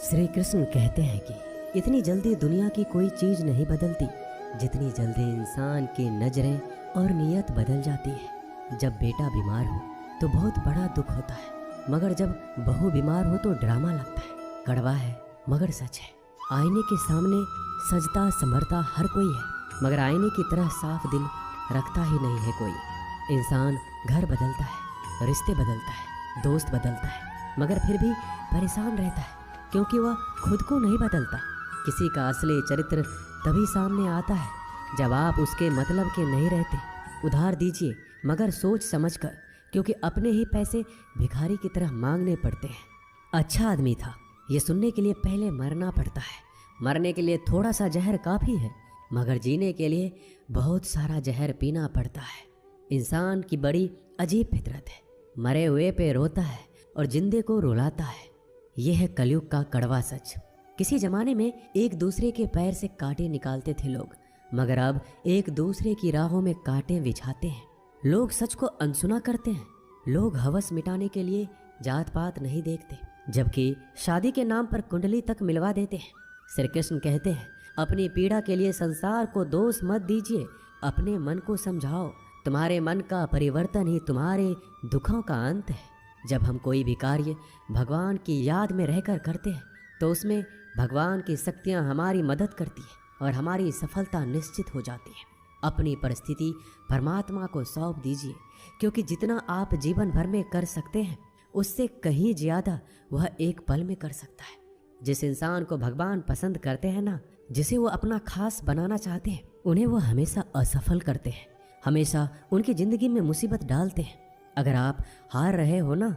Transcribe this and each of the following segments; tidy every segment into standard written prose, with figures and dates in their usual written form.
श्री कृष्ण कहते हैं कि इतनी जल्दी दुनिया की कोई चीज नहीं बदलती जितनी जल्दी इंसान की नजरें और नीयत बदल जाती है। जब बेटा बीमार हो तो बहुत बड़ा दुख होता है, मगर जब बहू बीमार हो तो ड्रामा लगता है। कड़वा है मगर सच है। आईने के सामने सजता संवरता हर कोई है, मगर आईने की तरह साफ दिल रखता ही नहीं है कोई। इंसान घर बदलता है, रिश्ते बदलता है, दोस्त बदलता है, मगर फिर भी परेशान रहता है क्योंकि वह खुद को नहीं बदलता। किसी का असली चरित्र तभी सामने आता है जब आप उसके मतलब के नहीं रहते। उधार दीजिए मगर सोच समझकर, क्योंकि अपने ही पैसे भिखारी की तरह मांगने पड़ते हैं। अच्छा आदमी था ये सुनने के लिए पहले मरना पड़ता है। मरने के लिए थोड़ा सा जहर काफ़ी है, मगर जीने के लिए बहुत सारा जहर पीना पड़ता है। इंसान की बड़ी अजीब फितरत है, मरे हुए पे रोता है और जिंदे को रुलाता है। यह है कलयुग का कड़वा सच। किसी जमाने में एक दूसरे के पैर से कांटे निकालते थे लोग, मगर अब एक दूसरे की राहों में कांटे बिछाते हैं। लोग सच को अनसुना करते हैं। लोग हवस मिटाने के लिए जात पात नहीं देखते, जबकि शादी के नाम पर कुंडली तक मिलवा देते हैं। श्री कृष्ण कहते हैं, अपनी पीड़ा के लिए संसार को दोष मत दीजिए, अपने मन को समझाओ। तुम्हारे मन का परिवर्तन ही तुम्हारे दुखों का अंत है। जब हम कोई भी कार्य भगवान की याद में रहकर करते हैं तो उसमें भगवान की शक्तियाँ हमारी मदद करती है और हमारी सफलता निश्चित हो जाती है। अपनी परिस्थिति परमात्मा को सौंप दीजिए, क्योंकि जितना आप जीवन भर में कर सकते हैं उससे कहीं ज़्यादा वह एक पल में कर सकता है। जिस इंसान को भगवान पसंद करते हैं ना, जिसे वो अपना खास बनाना चाहते हैं, उन्हें वो हमेशा असफल करते हैं, हमेशा उनकी ज़िंदगी में मुसीबत डालते हैं। अगर आप हार रहे हो ना,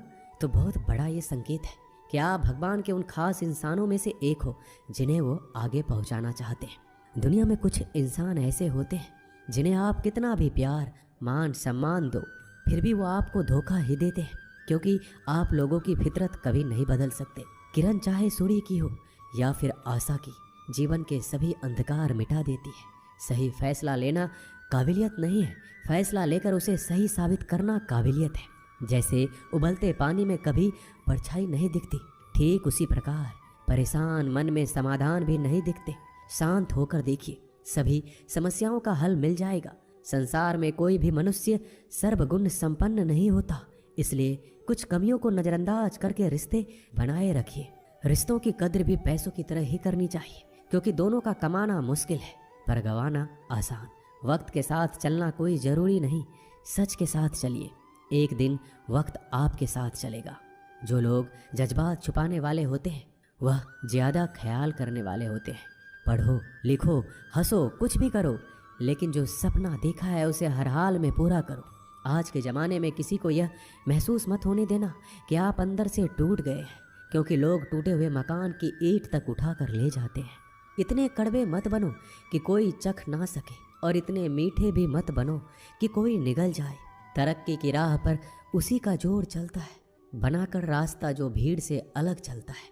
तो बहुत बड़ा ये संकेत है कि आप भगवान के उन खास इंसानों में से एक हो जिन्हें वो आगे पहुंचाना चाहते हैं। दुनिया में कुछ इंसान ऐसे होते हैं जिन्हें आप कितना भी प्यार मान सम्मान दो, फिर भी वो आपको धोखा ही देते हैं, क्योंकि आप लोगों की फितरत कभी नहीं बदल सकते। किरण चाहे सूर्य की हो या फिर आशा की, जीवन के सभी अंधकार मिटा देती है। सही फैसला लेना काबिलियत नहीं है, फैसला लेकर उसे सही साबित करना काबिलियत है। जैसे उबलते पानी में कभी परछाई नहीं दिखती, ठीक उसी प्रकार परेशान मन में समाधान भी नहीं दिखते। शांत होकर देखिए, सभी समस्याओं का हल मिल जाएगा। संसार में कोई भी मनुष्य सर्वगुण संपन्न नहीं होता, इसलिए कुछ कमियों को नज़रअंदाज करके रिश्ते बनाए रखिए। रिश्तों की कद्र भी पैसों की तरह ही करनी चाहिए, क्योंकि दोनों का कमाना मुश्किल है पर गंवाना आसान। वक्त के साथ चलना कोई ज़रूरी नहीं, सच के साथ चलिए, एक दिन वक्त आपके साथ चलेगा। जो लोग जज्बात छुपाने वाले होते हैं वह ज़्यादा ख्याल करने वाले होते हैं। पढ़ो लिखो हंसो कुछ भी करो, लेकिन जो सपना देखा है उसे हर हाल में पूरा करो। आज के ज़माने में किसी को यह महसूस मत होने देना कि आप अंदर से टूट गए हैं, क्योंकि लोग टूटे हुए मकान की ईंट तक उठा कर ले जाते हैं। इतने कड़वे मत बनो कि कोई चख ना सके, और इतने मीठे भी मत बनो कि कोई निगल जाए। तरक्की की राह पर उसी का जोर चलता है, बनाकर रास्ता जो भीड़ से अलग चलता है।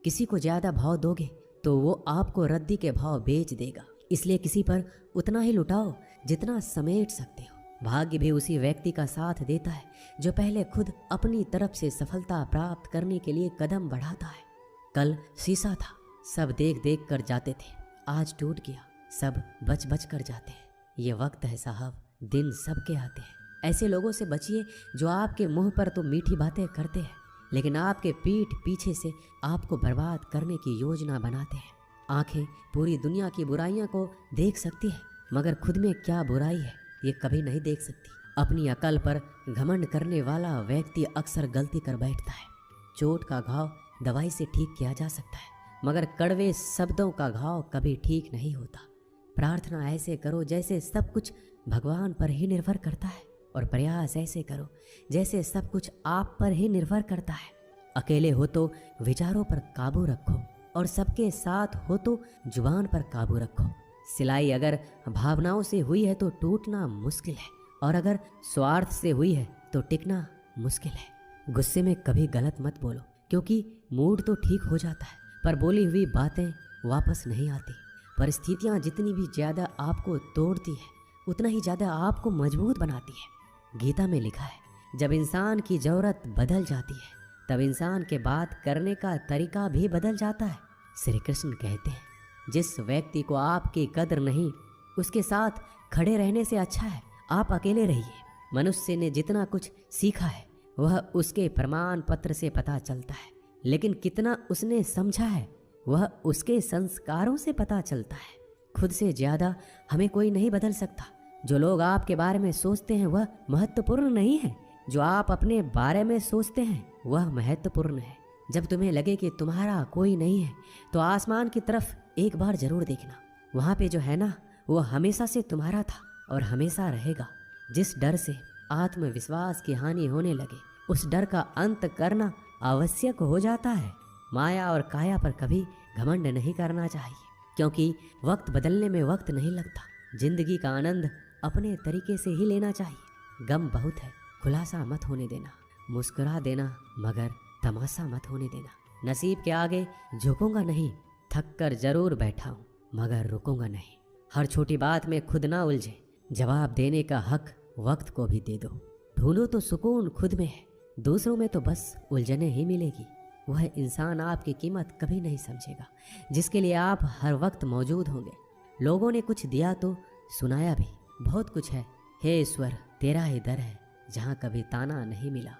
किसी को ज़्यादा भाव दोगे तो वो आपको रद्दी के भाव बेच देगा, इसलिए किसी पर उतना ही लुटाओ जितना समेट सकते हो। भाग्य भी उसी व्यक्ति का साथ देता है जो पहले खुद अपनी तरफ से सफलता प्राप्त करने के लिए कदम बढ़ाता है। कल शीशा था, सब देख देख कर जाते थे, आज टूट गया, सब बच बच कर जाते हैं। ये वक्त है साहब, दिन सबके आते हैं। ऐसे लोगों से बचिए जो आपके मुंह पर तो मीठी बातें करते हैं, लेकिन आपके पीठ पीछे से आपको बर्बाद करने की योजना बनाते हैं। आंखें पूरी दुनिया की बुराइयां को देख सकती है, मगर खुद में क्या बुराई है ये कभी नहीं देख सकती। अपनी अकल पर घमंड करने वाला व्यक्ति अक्सर गलती कर बैठता है। चोट का घाव दवाई से ठीक किया जा सकता है, मगर कड़वे शब्दों का घाव कभी ठीक नहीं होता। प्रार्थना ऐसे करो जैसे सब कुछ भगवान पर ही निर्भर करता है, और प्रयास ऐसे करो जैसे सब कुछ आप पर ही निर्भर करता है। अकेले हो तो विचारों पर काबू रखो, और सबके साथ हो तो जुबान पर काबू रखो। सिलाई अगर भावनाओं से हुई है तो टूटना मुश्किल है, और अगर स्वार्थ से हुई है तो टिकना मुश्किल है। गुस्से में कभी गलत मत बोलो, क्योंकि मूड तो ठीक हो जाता है पर बोली हुई बातें वापस नहीं आती। परिस्थितियाँ जितनी भी ज़्यादा आपको तोड़ती है उतना ही ज़्यादा आपको मजबूत बनाती है। गीता में लिखा है, जब इंसान की ज़रूरत बदल जाती है तब इंसान के बात करने का तरीका भी बदल जाता है। श्री कृष्ण कहते हैं, जिस व्यक्ति को आपकी कदर नहीं, उसके साथ खड़े रहने से अच्छा है आप अकेले रहिए। मनुष्य ने जितना कुछ सीखा है वह उसके प्रमाण पत्र से पता चलता है, लेकिन कितना उसने समझा है वह उसके संस्कारों से पता चलता है। खुद से ज्यादा हमें कोई नहीं बदल सकता। जो लोग आपके बारे में सोचते हैं वह महत्वपूर्ण नहीं है, जो आप अपने बारे में सोचते हैं वह महत्वपूर्ण है। जब तुम्हें लगे कि तुम्हारा कोई नहीं है तो आसमान की तरफ एक बार जरूर देखना। वहाँ पे जो है ना वो हमेशा से तुम्हारा था और हमेशा रहेगा। जिस डर से आत्मविश्वास की हानि होने लगे उस डर का अंत करना आवश्यक हो जाता है। माया और काया पर कभी घमंड नहीं करना चाहिए, क्योंकि वक्त बदलने में वक्त नहीं लगता। जिंदगी का आनंद अपने तरीके से ही लेना चाहिए। गम बहुत है, खुलासा मत होने देना। मुस्कुरा देना मगर तमाशा मत होने देना। नसीब के आगे झुकूंगा नहीं, थक कर जरूर बैठा हूँ मगर रुकूंगा नहीं। हर छोटी बात में खुद ना उलझे, जवाब देने का हक वक्त को भी दे दो। ढूंढो तो सुकून खुद में है, दूसरों में तो बस उलझने ही मिलेगी। वह इंसान आपकी कीमत कभी नहीं समझेगा जिसके लिए आप हर वक्त मौजूद होंगे। लोगों ने कुछ दिया तो सुनाया भी, बहुत कुछ है। हे ईश्वर तेरा ही दर है जहाँ कभी ताना नहीं मिला।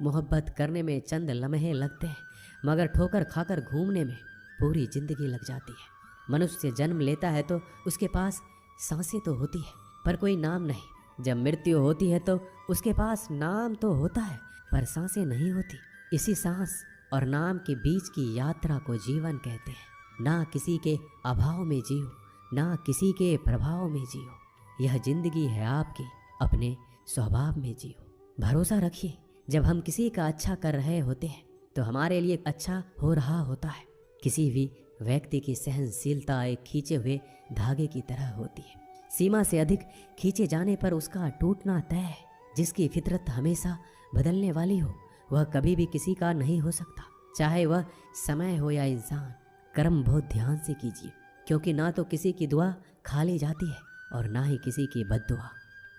मोहब्बत करने में चंद लम्हे लगते हैं मगर ठोकर खाकर घूमने में पूरी जिंदगी लग जाती है। मनुष्य जन्म लेता है तो उसके पास सांसें तो होती है पर कोई नाम नहीं। जब मृत्यु होती है तो उसके पास नाम तो होता है पर सांसें नहीं होती। इसी सांस और नाम के बीच की यात्रा को जीवन कहते हैं। ना किसी के अभाव में जियो, ना किसी के प्रभाव में जियो। यह जिंदगी है आपकी, अपने स्वभाव में जियो। भरोसा रखिए, जब हम किसी का अच्छा कर रहे होते हैं तो हमारे लिए अच्छा हो रहा होता है। किसी भी व्यक्ति की सहनशीलता एक खींचे हुए धागे की तरह होती है। सीमा से अधिक खींचे जाने पर उसका टूटना तय है। जिसकी फितरत हमेशा बदलने वाली हो वह कभी भी किसी का नहीं हो सकता, चाहे वह समय हो या इंसान। कर्म बहुत ध्यान से कीजिए, क्योंकि ना तो किसी की दुआ खाली जाती है और ना ही किसी की बद्दुआ।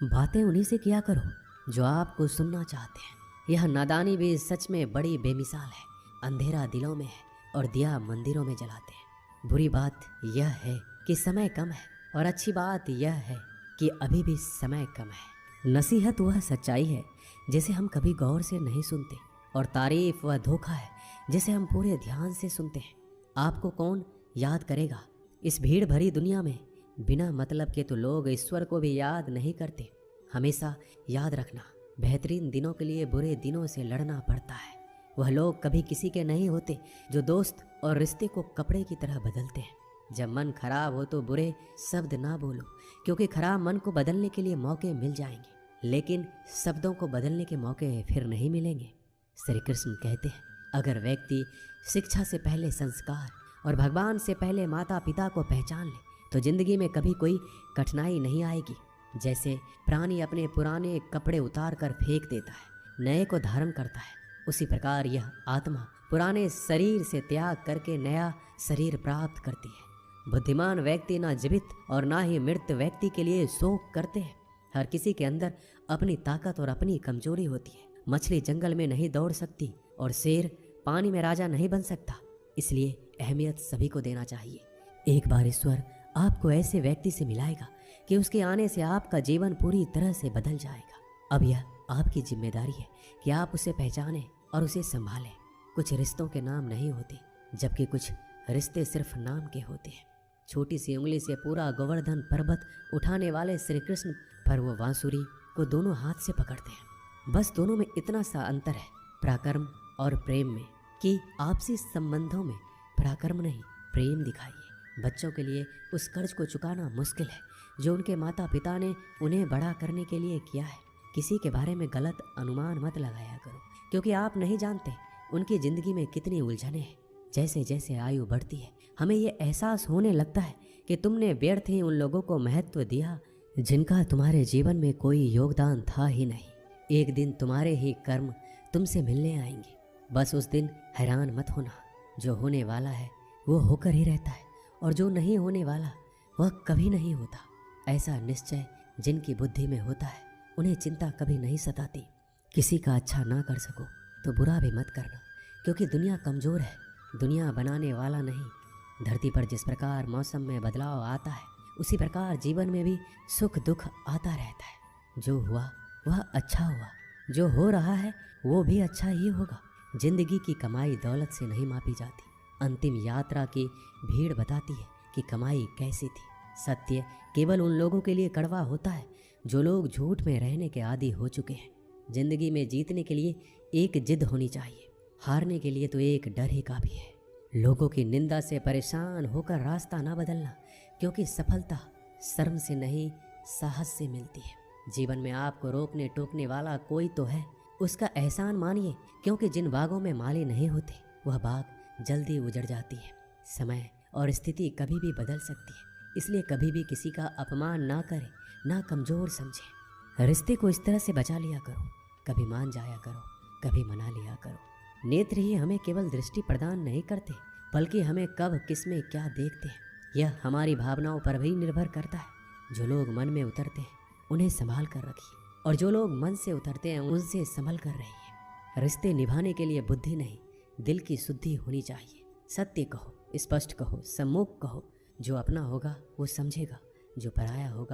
बातें उन्हीं से किया करो जो आपको सुनना चाहते हैं। यह नादानी भी सच में बड़ी बेमिसाल है। अंधेरा दिलों में है और दिया मंदिरों में जलाते हैं। बुरी बात यह है कि समय कम है और अच्छी बात यह है कि अभी भी समय कम है। नसीहत वह सच्चाई है जिसे हम कभी गौर से नहीं सुनते और तारीफ वह धोखा है जिसे हम पूरे ध्यान से सुनते हैं। आपको कौन याद करेगा इस भीड़ भरी दुनिया में? बिना मतलब के तो लोग ईश्वर को भी याद नहीं करते। हमेशा याद रखना, बेहतरीन दिनों के लिए बुरे दिनों से लड़ना पड़ता है। वह लोग कभी किसी के नहीं होते जो दोस्त और रिश्ते को कपड़े की तरह बदलते हैं। जब मन खराब हो तो बुरे शब्द ना बोलो, क्योंकि खराब मन को बदलने के लिए मौके मिल जाएंगे, लेकिन शब्दों को बदलने के मौके फिर नहीं मिलेंगे। श्री कृष्ण कहते हैं, अगर व्यक्ति शिक्षा से पहले संस्कार और भगवान से पहले माता पिता को पहचान ले तो जिंदगी में कभी कोई कठिनाई नहीं आएगी। जैसे प्राणी अपने पुराने कपड़े उतार कर फेंक देता है, नए को धारण करता है, उसी प्रकार यह आत्मा पुराने शरीर से त्याग करके नया शरीर प्राप्त करती है। बुद्धिमान व्यक्ति ना जीवित और ना ही मृत व्यक्ति के लिए शोक करते हैं। हर किसी के अंदर अपनी ताकत और अपनी कमजोरी होती है। मछली जंगल में नहीं दौड़ सकती और शेर पानी में राजा नहीं बन सकता, इसलिए अहमियत सभी को देना चाहिए। एक बार ईश्वर आपको ऐसे व्यक्ति से मिलाएगा कि उसके आने से आपका जीवन पूरी तरह से बदल जाएगा। अब यह आपकी जिम्मेदारी है कि आप उसे पहचानें और उसे संभालें। कुछ रिश्तों के नाम नहीं होते, जबकि कुछ रिश्ते सिर्फ नाम के होते हैं। छोटी सी उंगली से पूरा गोवर्धन पर्वत उठाने वाले श्री कृष्ण पर वो बांसुरी को दोनों हाथ से पकड़ते हैं। बस दोनों में इतना सा अंतर है पराक्रम और प्रेम में कि आपसी संबंधों में पराक्रम नहीं प्रेम दिखाइए। बच्चों के लिए उस कर्ज को चुकाना मुश्किल है जो उनके माता पिता ने उन्हें बड़ा करने के लिए किया है। किसी के बारे में गलत अनुमान मत लगाया करो, क्योंकि आप नहीं जानते उनकी जिंदगी में कितनी उलझने हैं। जैसे जैसे आयु बढ़ती है हमें ये एहसास होने लगता है कि तुमने व्यर्थ ही उन लोगों को महत्व दिया जिनका तुम्हारे जीवन में कोई योगदान था ही नहीं। एक दिन तुम्हारे ही कर्म तुमसे मिलने आएंगे। बस उस दिन हैरान मत होना। जो होने वाला है वो होकर ही रहता है और जो नहीं होने वाला वह कभी नहीं होता। ऐसा निश्चय जिनकी बुद्धि में होता है उन्हें चिंता कभी नहीं सताती। किसी का अच्छा ना कर सको तो बुरा भी मत करना, क्योंकि दुनिया कमज़ोर है, दुनिया बनाने वाला नहीं। धरती पर जिस प्रकार मौसम में बदलाव आता है, उसी प्रकार जीवन में भी सुख दुख आता रहता है। जो हुआ वह अच्छा हुआ, जो हो रहा है वो भी अच्छा ही होगा। जिंदगी की कमाई दौलत से नहीं मापी जाती। अंतिम यात्रा की भीड़ बताती है कि कमाई कैसी थी। सत्य केवल उन लोगों के लिए कड़वा होता है जो लोग झूठ में रहने के आदी हो चुके हैं। जिंदगी में जीतने के लिए एक जिद होनी चाहिए, हारने के लिए तो एक डर ही काफी है। लोगों की निंदा से परेशान होकर रास्ता ना बदलना, क्योंकि सफलता शर्म से नहीं साहस से मिलती है। जीवन में आपको रोकने टोकने वाला कोई तो है, उसका एहसान मानिए, क्योंकि जिन बागों में माली नहीं होते वह बाग जल्दी उजड़ जाती है। समय और स्थिति कभी भी बदल सकती है, इसलिए कभी भी किसी का अपमान ना करें, ना कमजोर समझें। रिश्ते को इस तरह से बचा लिया करो, कभी मान जाया करो, कभी मना लिया करो। नेत्र ही हमें केवल दृष्टि प्रदान नहीं करते, बल्कि हमें कब किस में क्या देखते हैं यह हमारी भावनाओं पर भी निर्भर करता है। जो लोग मन में उतरते हैं उन्हें संभाल कर रखिए, और जो लोग मन से उतरते हैं उनसे संभल कर रहिए। रिश्ते निभाने के लिए बुद्धि नहीं, दिल की शुद्धि होनी चाहिए। सत्य कहो, स्पष्ट कहो, सम्मुख कहो। जो अपना होगा वो समझेगा, जो पराया होगा